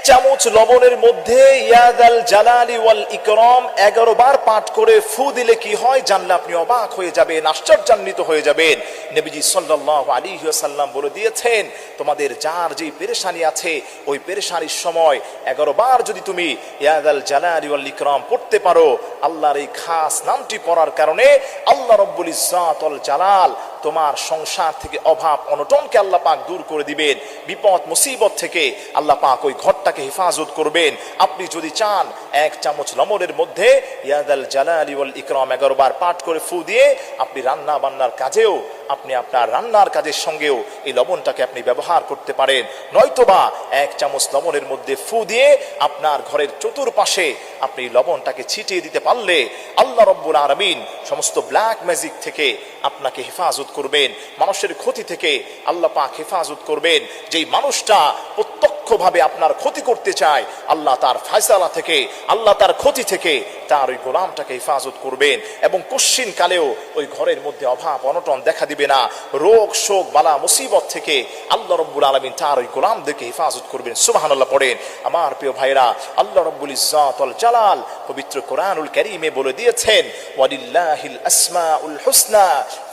চামচ লবণের মধ্যে ইয়াদাল জালালি ওয়াল ইকরাম 11 বার পাঠ করে ফু দিলে কি হয় জানলে আপনি অবাক হয়ে যাবেন, আশ্চর্যান্বিত হয়ে যাবেন। নবীজি সাল্লাল্লাহু আলাইহি ওয়াসাল্লাম বলে দিয়েছেন, তোমাদের যার যে পেরেশানি আছে ওই পেরেশানির সময় 11 বার যদি তুমি ইয়াদাল জালালি ওয়াল ইকরাম পড়তে পারো, আল্লাহর এই খাস নামটি পড়ার কারণে আল্লাহ রাব্বুল ইজ্জাত ওয়াল জালাল তোমার সংসার থেকে অভাব অনটনকে আল্লাহ পাক দূর করে দিবেন, বিপদ মুসিবত থেকে আল্লাহ পাক ওই ঘরটাকে হেফাজত করবেন। আপনি যদি চান 1 চামচ লবণের মধ্যে ইয়াদাল জালালি ওয়াল ইকরাম 11 বার পাঠ করে ফু দিয়ে আপনি রান্না বান্নার কাজেও, আপনি আপনার রান্নার কাজের সঙ্গেও এই লবণটাকে আপনি ব্যবহার করতে পারেন। নয়তোবা 1 চামচ লবণের মধ্যে ফু দিয়ে আপনার ঘরের চতুর্পাশে আপনি লবণটাকে ছিটিয়ে দিতে পারলে আল্লাহ রাব্বুল আলামিন সমস্ত ব্ল্যাক ম্যাজিক থেকে আপনাকে হেফাজত করবেন, মানুষের ক্ষতি থেকে আল্লাহ পাক হেফাজত করবেন। যেই মানুষটা প্রত্যক্ষভাবে আপনার ক্ষতি করতে চায়, আল্লাহ তার ফয়সালা থেকে, আল্লাহ তার ক্ষতি থেকে তার ওই গোলামটাকে হেফাজত করবেন এবং কশ্চিন কালেও ওই ঘরের মধ্যে অভাব অনটন দেখা দিবে না। রোগ শোক বালা মুসিবত থেকে আল্লাহ রাব্বুল আলামিন তার ওই গোলামদেরকে হেফাজত করবেন। সুবহানাল্লাহ পড়েন। আমার প্রিয় ভাইরা, আল্লাহ রাব্বুল ইজ্জাত ওয়াল জালাল পবিত্র কোরআনুল কারীমে বলে দিয়েছেন, ওয়ালিল্লাহিল আসমাউল হুসনা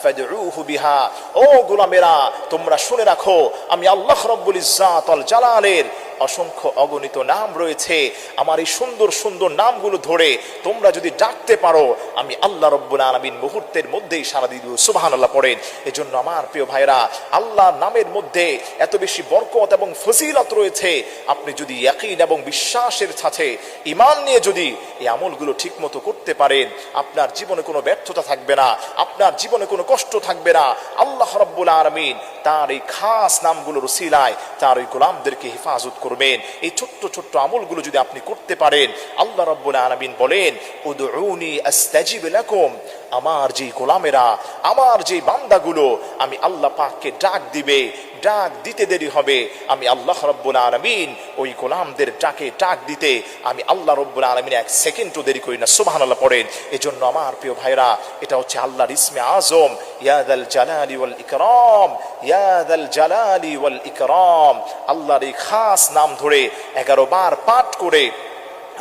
ফাদউহু বিহা। ও গোলামেরা, তোমরা শুনে রাখো, আমি আল্লাহ রাব্বুল ইজ্জাত ওয়াল জালালের অসংখ্য অগণিত নাম রয়েছে। আমার এই সুন্দর সুন্দর নামগুলো ধরে তোমরা যদি ডাকতে পারো, আমি আল্লাহ রাব্বুল আলামিন মুহূর্তের মধ্যেই সাড়া দিয়ে দিব। সুবহানাল্লাহ পড়েন। এজন্য আমার প্রিয় ভাইরা, আল্লাহর নামের মধ্যে এত বেশি বরকত এবং ফজিলত রয়েছে। আপনি যদি ইয়াকিন এবং বিশ্বাসের সাথে ঈমান নিয়ে যদি এই আমলগুলো ঠিকমতো করতে পারেন, আপনার জীবনে কোনো ব্যর্থতা থাকবে না, আপনার জীবনে কোনো কষ্ট থাকবে না। আল্লাহ রাব্বুল আলামিন তার এই খাস নামগুলোর উসিলায় তার ওই গোলামদেরকে হেফাজত করবেন। এই ছোট্ট ছোট্ট আমলগুলো যদি আপনি করতে পারেন, আল্লাহ রাব্বুল আলামিন বলেন, উদউনি আস্তাজিব লাকুম। আমার যে গোলামেরা, আমার যে বান্দাগুলো আমি আল্লাহ পাককে ডাক দিবে, ডাক দিতে দেরি হবে, আমি আল্লাহ রাব্বুল আলামিন ওই গোলামদের ডাক দিতে আমি আল্লাহ রাব্বুল আলামিন 1 সেকেন্ডও দেরি করি না। সুবহানাল্লাহ পড়েন। এজন্য আমার প্রিয় ভাইরা, এটা হচ্ছে আল্লাহর ইসমে আজম, ইয়াদাল জালালি ওয়াল ইকরাম, ইয়াদাল জালালি ওয়াল ইকরাম। আল্লাহর এই খাস নাম ধরে 11 বার পাঠ করে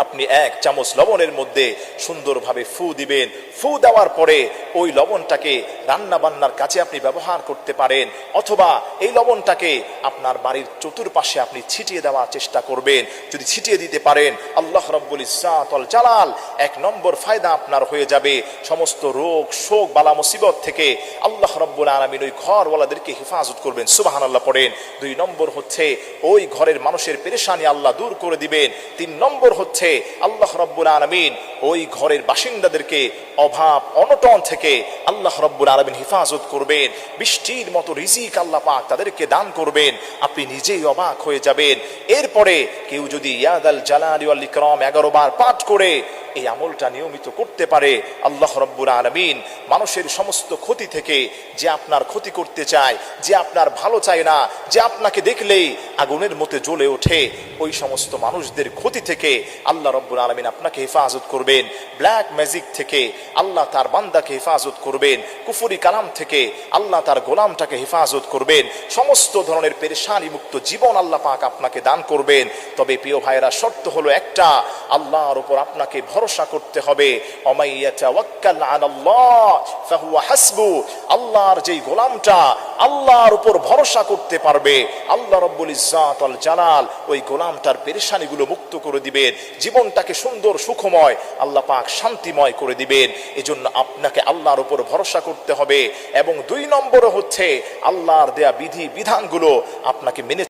আপনি 1 চামচ লবণের মধ্যে সুন্দরভাবে ফু দিবেন। ফু দেওয়ার পরে ওই লবণটাকে রান্না বান্নার কাজে আপনি ব্যবহার করতে পারেন, অথবা এই লবণটাকে আপনার বাড়ির চতুর্পাশে আপনি ছিটিয়ে দেওয়ার চেষ্টা করবেন। যদি ছিটিয়ে দিতে পারেন, আল্লাহ রাব্বুল ইজ্জাত ওয়াল জালাল 1 নম্বর ফায়দা আপনার হয়ে যাবে। সমস্ত রোগ শোক বালা মুসিবত থেকে আল্লাহ রাব্বুল আলামিন ওই ঘরওয়ালাদেরকে হেফাজত করবেন। সুবহানাল্লাহ পড়েন। 2 নম্বর হচ্ছে ওই ঘরের মানুষের পেরেশানি আল্লাহ দূর করে দিবেন। 3 নম্বর হচ্ছে আল্লাহ রাব্বুল আলামিন ওই ঘরের বাসিন্দাদেরকে অভাব অনটন থেকে আল্লাহ রাব্বুল আলামিন হেফাজত করবেন। বৃষ্টির মতো রিজিক আল্লাহ পাক তাদেরকে দান করবেন। আপনি নিজেই অবাক হয়ে যাবেন। এরপরে কেউ যদি ইয়াদাল জালালি ওয়াল ইকরাম 11 বার পাঠ করে এই আমলটা নিয়মিত করতে পারে, আল্লাহ রাব্বুল আলামিন মানুষের সমস্ত ক্ষতি থেকে, যে আপনার ক্ষতি করতে চায়, যে আপনার ভালো চায় না, যে আপনাকে দেখলেই আগুনের মতো জ্বলে ওঠে, ওই সমস্ত মানুষদের ক্ষতি থেকে আল্লাহ রাব্বুল আলামিন আপনাকে হেফাজত করবেন। ব্ল্যাক ম্যাজিক থেকে আল্লাহ তার বান্দাকে হেফাজত করবেন। কুফরি কালাম থেকে আল্লাহ তার গোলামটাকে হেফাজত করবেন। সমস্ত ধরনের পেরেশানি মুক্ত জীবন আল্লাহ পাক আপনাকে দান করবেন। তবে প্রিয় ভাইরা, শর্ত হলো একটা, আল্লাহর উপর আপনাকে ভরসা করতে হবে। ওমাইয়া তাওয়াক্কাল আলাল্লাহ ফাহুয়া হাসবু। আল্লাহর যেই গোলামটা আল্লাহর উপর ভরসা করতে পারবে, আল্লাহ রাব্বুল ইজ্জাত ওয়াল জালাল ওই গোলামটার পেরেশানিগুলো মুক্ত করে দিবেন, জীবনটাকে সুন্দর সুখময় আল্লাহ পাক শান্তিময় করে দিবেন। এজন্য আপনাকে আল্লাহর উপর ভরসা করতে হবে এবং 2 নম্বর হচ্ছে আল্লাহর দেয়া বিধি বিধানগুলো আপনাকে মেনে